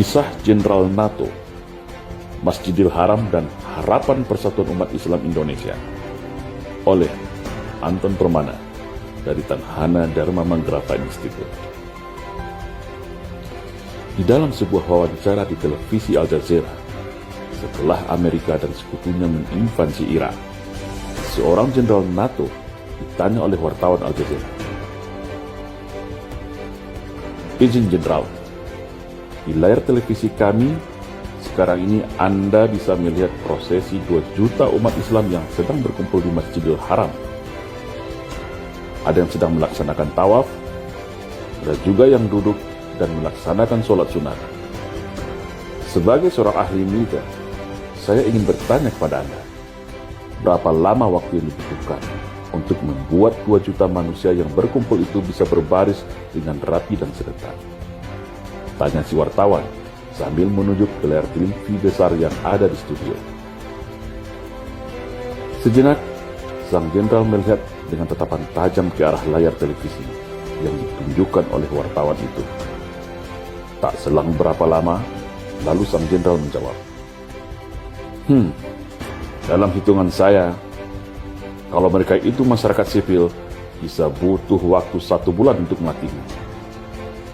Kisah Jenderal NATO, Masjidil Haram dan Harapan Persatuan Umat Islam Indonesia oleh Anton Permana dari Tanhana Dharma Manggarafa Institute. Di dalam sebuah wawancara di televisi Al Jazeera, setelah Amerika dan sekutunya menginvasi Irak, seorang jenderal NATO ditanya oleh wartawan Al Jazeera, "Izin jenderal, di layar televisi kami sekarang ini Anda bisa melihat prosesi 2 juta umat Islam yang sedang berkumpul di Masjidil Haram. Ada yang sedang melaksanakan tawaf, ada juga yang duduk dan melaksanakan sholat sunat. Sebagai seorang ahli militer, saya ingin bertanya kepada Anda, berapa lama waktu yang dibutuhkan untuk membuat 2 juta manusia yang berkumpul itu bisa berbaris dengan rapi dan serentak?" Tanya si wartawan sambil menunjuk ke layar TV besar yang ada di studio. Sejenak, sang jenderal melihat dengan tatapan tajam ke arah layar televisi yang ditunjukkan oleh wartawan itu. Tak selang berapa lama, lalu sang jenderal menjawab, dalam hitungan saya, kalau mereka itu masyarakat sipil, bisa butuh waktu 1 bulan untuk melatihnya.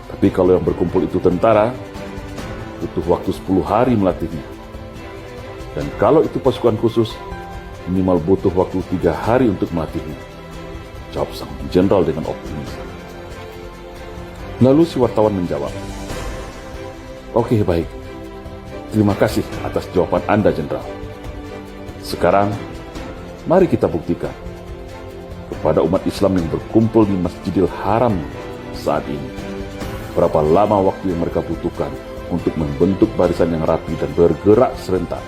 Tapi kalau yang berkumpul itu tentara, butuh waktu 10 hari melatihnya. Dan kalau itu pasukan khusus, minimal butuh waktu 3 hari untuk melatihnya, jawab sang jenderal dengan optimis. Lalu si wartawan menjawab, "Oke, baik. Terima kasih atas jawaban Anda, jenderal. Sekarang, mari kita buktikan kepada umat Islam yang berkumpul di Masjidil Haram saat ini, berapa lama waktu yang mereka butuhkan untuk membentuk barisan yang rapi dan bergerak serentak.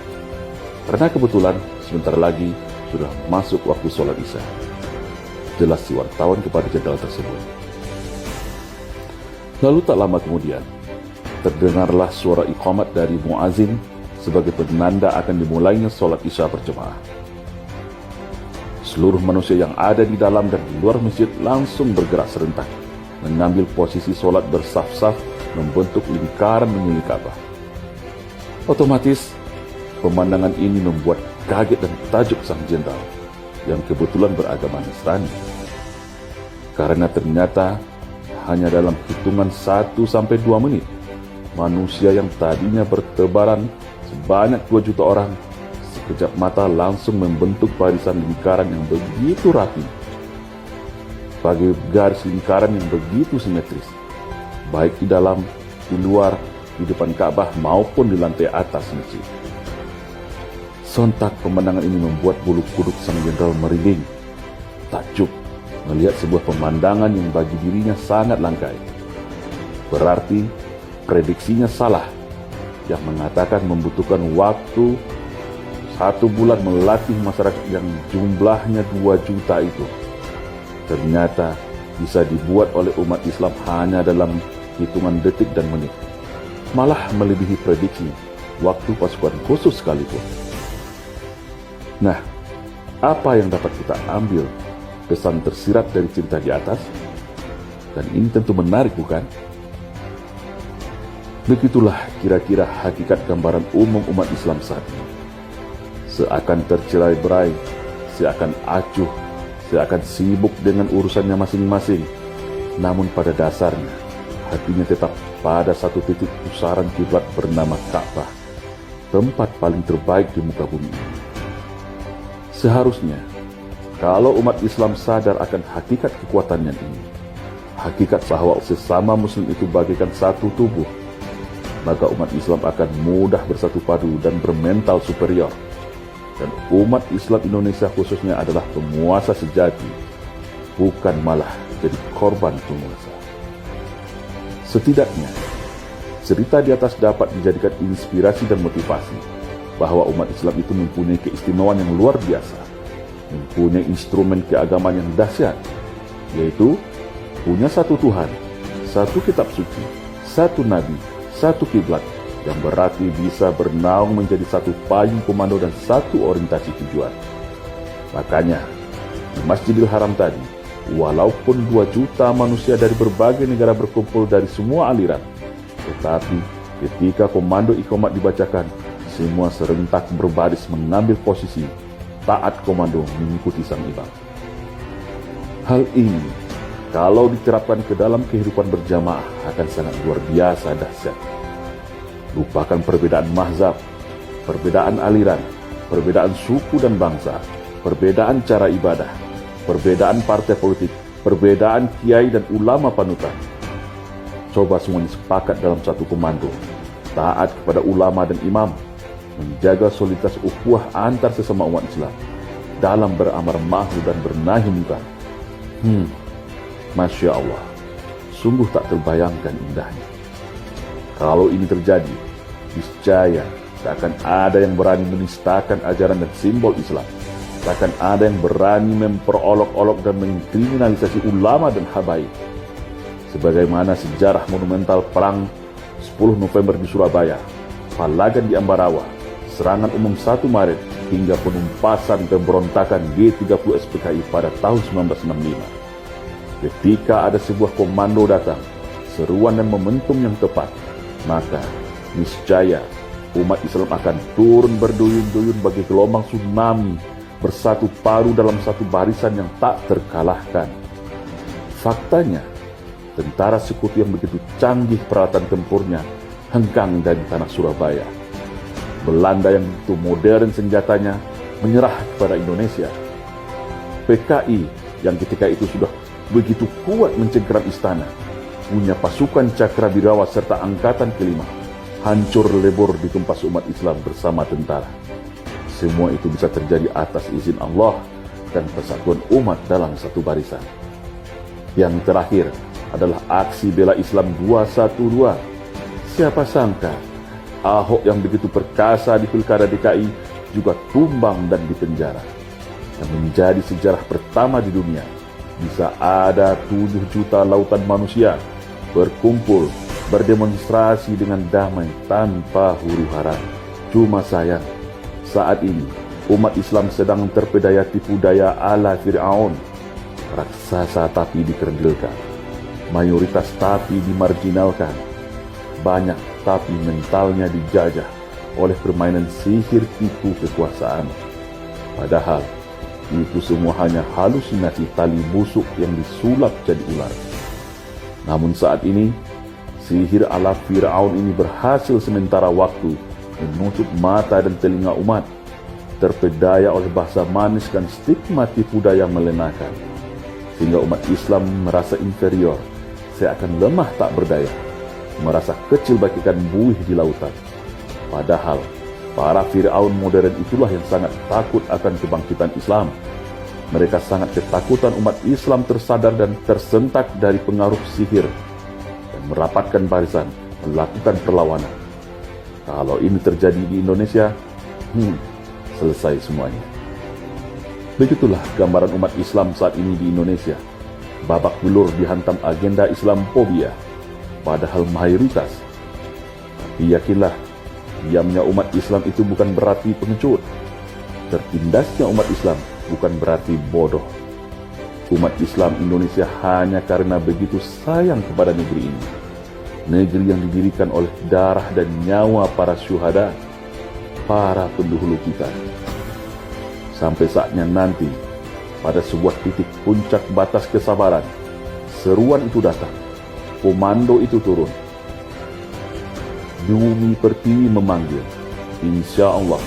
Karena kebetulan sebentar lagi sudah masuk waktu sholat Isya," jelas si wartawan kepada jenderal tersebut. Lalu tak lama kemudian, terdengarlah suara iqamat dari muazin sebagai penanda akan dimulainya sholat Isya berjemaah. Seluruh manusia yang ada di dalam dan di luar masjid langsung bergerak serentak, mengambil posisi sholat bersaf-saf membentuk lingkaran mengelilingi Ka'bah. Otomatis, pemandangan ini membuat kaget dan tajuk sang jenderal yang kebetulan beragama Nasrani. Karena ternyata hanya dalam hitungan 1-2 menit, manusia yang tadinya bertebaran sebanyak 2 juta orang, sekejap mata langsung membentuk barisan lingkaran yang begitu rapi, bagi garis lingkaran yang begitu simetris, baik di dalam, di luar, di depan Ka'bah maupun di lantai atas masjid. Sontak pemandangan ini membuat bulu kuduk sang jenderal merinding, takjub melihat sebuah pemandangan yang bagi dirinya sangat langka. Berarti prediksinya salah yang mengatakan membutuhkan waktu 1 bulan melatih masyarakat yang jumlahnya 2 juta itu. Ternyata bisa dibuat oleh umat Islam hanya dalam hitungan detik dan menit, malah melebihi prediksi waktu pasukan khusus sekalipun. Nah, apa yang dapat kita ambil pesan tersirat dari cerita di atas? Dan ini tentu menarik, bukan? Begitulah kira-kira hakikat gambaran umum umat Islam saat ini. Seakan tercerai-berai, seakan acuh, seakan sibuk dengan urusannya masing-masing. Namun pada dasarnya, hatinya tetap pada satu titik pusaran kiblat bernama Ka'bah, tempat paling terbaik di muka bumi ini. Seharusnya, kalau umat Islam sadar akan hakikat kekuatannya ini, hakikat bahwa sesama muslim itu bagaikan satu tubuh, maka umat Islam akan mudah bersatu padu dan bermental superior. Dan umat Islam Indonesia khususnya adalah penguasa sejati, bukan malah jadi korban penguasa. Setidaknya, cerita di atas dapat dijadikan inspirasi dan motivasi bahwa umat Islam itu mempunyai keistimewaan yang luar biasa, mempunyai instrumen keagamaan yang dahsyat, yaitu punya satu Tuhan, satu kitab suci, satu nabi, satu kiblat, yang berarti bisa bernaung menjadi satu payung komando dan satu orientasi tujuan. Makanya, di Masjidil Haram tadi, walaupun 2 juta manusia dari berbagai negara berkumpul dari semua aliran, tetapi Ketika komando iqamat dibacakan, semua serentak berbaris mengambil posisi, taat komando mengikuti sang imam. Hal ini, kalau diterapkan ke dalam kehidupan berjamaah akan sangat luar biasa dahsyat. Lupakan perbedaan mazhab, perbedaan aliran, perbedaan suku dan bangsa, perbedaan cara ibadah, perbedaan partai politik, perbedaan kiai dan ulama panutan. Coba semuanya sepakat dalam satu komando, taat kepada ulama dan imam, menjaga soliditas ukhuwah antar sesama umat Islam dalam beramar ma'ruf dan bernahi munkar. Masya Allah, sungguh tak terbayangkan indahnya. Kalau ini terjadi, niscaya tak akan ada yang berani menistakan ajaran dan simbol Islam. Tak akan ada yang berani memperolok-olok dan mengkriminalisasi ulama dan habaib. Sebagaimana sejarah monumental perang 10 November di Surabaya, Palagan di Ambarawa, serangan umum 1 Maret, hingga penumpasan pemberontakan G30 SPKI pada tahun 1965. Ketika ada sebuah komando datang, seruan dan momentum yang tepat, maka niscaya umat Islam akan turun berduyun-duyun bagi gelombang tsunami, bersatu padu dalam satu barisan yang tak terkalahkan. Faktanya, tentara sekutu yang begitu canggih peralatan tempurnya hengkang dari tanah Surabaya. Belanda yang begitu modern senjatanya menyerah kepada Indonesia. PKI yang ketika itu sudah begitu kuat mencengkeram istana, punya pasukan Cakrawirawa serta angkatan kelima, hancur lebur ditumpas umat Islam bersama tentara. Semua itu bisa terjadi atas izin Allah dan persatuan umat dalam satu barisan. Yang terakhir adalah aksi bela Islam 212. Siapa sangka Ahok yang begitu perkasa di Pilkada DKI juga tumbang dan dipenjara. Dan menjadi sejarah pertama di dunia, bisa ada 7 juta lautan manusia berkumpul, berdemonstrasi dengan damai tanpa huru-hara. Cuma sayang, saat ini umat Islam sedang terpedaya tipu daya ala Fir'aun. Raksasa tapi dikerdilkan, mayoritas tapi dimarginalkan, banyak tapi mentalnya dijajah oleh permainan sihir tipu kekuasaan. Padahal itu semua hanya halusinasi tali busuk yang disulap jadi ular. Namun saat ini, sihir ala Fir'aun ini berhasil sementara waktu menutup mata dan telinga umat, terpedaya oleh bahasa manis dan stigma tipu daya melenakan, sehingga umat Islam merasa inferior, seakan lemah tak berdaya, merasa kecil bagaikan buih di lautan. Padahal para Fir'aun modern itulah yang sangat takut akan kebangkitan Islam. Mereka sangat ketakutan umat Islam tersadar dan tersentak dari pengaruh sihir dan merapatkan barisan, melakukan perlawanan. Kalau ini terjadi di Indonesia, selesai semuanya. Begitulah gambaran umat Islam saat ini di Indonesia. Babak belur dihantam agenda Islamophobia, padahal mayoritas. Tapi yakinlah, diamnya umat Islam itu bukan berarti pengecut. Tertindasnya umat Islam bukan berarti bodoh. Umat Islam Indonesia hanya karena begitu sayang kepada negeri ini. Negeri yang didirikan oleh darah dan nyawa para syuhada, para pendahulu kita. Sampai saatnya nanti, pada sebuah titik puncak batas kesabaran, seruan itu datang, komando itu turun. Bumi pertiwi memanggil, insya Allah,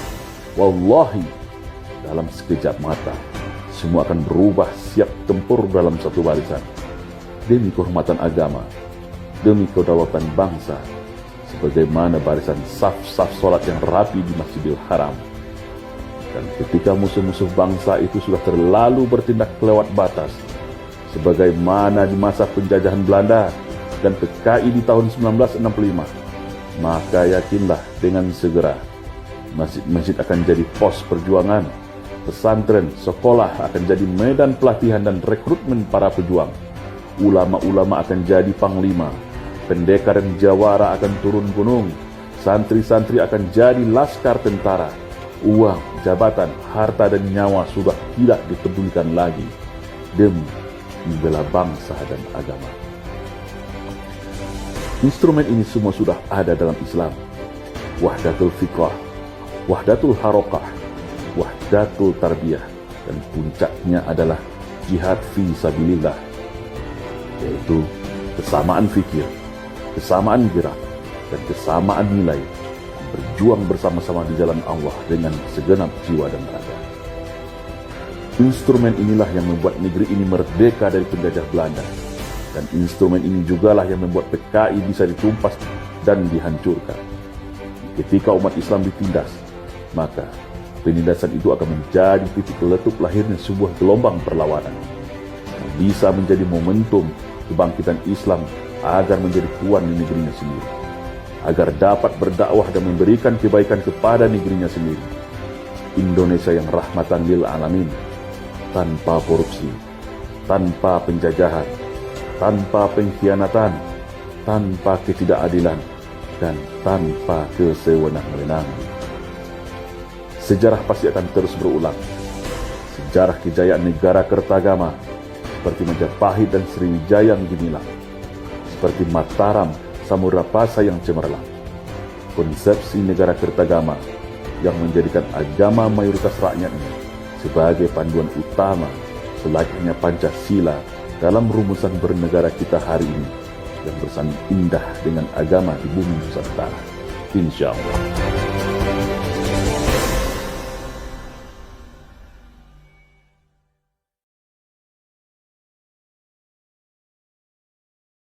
wallahi, dalam sekejap mata, semua akan berubah siap tempur dalam satu barisan. Demi kehormatan agama, demi kedaulatan bangsa, sebagaimana barisan saf-saf sholat yang rapi di Masjidil Haram. Dan ketika musuh-musuh bangsa itu sudah terlalu bertindak kelewat batas, sebagaimana di masa penjajahan Belanda dan PKI di tahun 1965, maka yakinlah dengan segera masjid-masjid akan jadi pos perjuangan, pesantren, sekolah akan jadi medan pelatihan dan rekrutmen para pejuang, ulama-ulama akan jadi panglima, pendekar dan jawara akan turun gunung, santri-santri akan jadi laskar tentara. Uang, jabatan, harta dan nyawa sudah tidak dipedulikan lagi demi membela bangsa dan agama. Instrumen ini semua sudah ada dalam Islam. Wahdatul fikrah, wahdatul harokah, wahdatul tarbiyah, dan puncaknya adalah jihad fi sabilillah, yaitu kesamaan fikir, kesamaan gerak, dan kesamaan nilai, berjuang bersama-sama di jalan Allah dengan segenap jiwa dan raga. Instrumen inilah yang membuat negeri ini merdeka dari penjajah Belanda, dan instrumen ini jugalah yang membuat PKI bisa ditumpas dan dihancurkan. Ketika umat Islam ditindas, maka penindasan itu akan menjadi titik letup lahirnya sebuah gelombang perlawanan yang bisa menjadi momentum kebangkitan Islam agar menjadi tuan di negerinya sendiri, agar dapat berdakwah dan memberikan kebaikan kepada negerinya sendiri. Indonesia yang rahmatan lil alamin, tanpa korupsi, tanpa penjajahan, tanpa pengkhianatan, tanpa ketidakadilan, dan tanpa kesewenang-wenangan. Sejarah pasti akan terus berulang. Sejarah kejayaan negara Kertagama seperti Majapahit dan Sriwijaya yang gemilang, seperti Mataram, Samudra-Pasa yang cemerlang. Konsepsi negara Kertagama yang menjadikan agama mayoritas rakyatnya sebagai panduan utama selayaknya Pancasila dalam rumusan bernegara kita hari ini, yang bersanding indah dengan agama di bumi Nusantara. Insya Allah.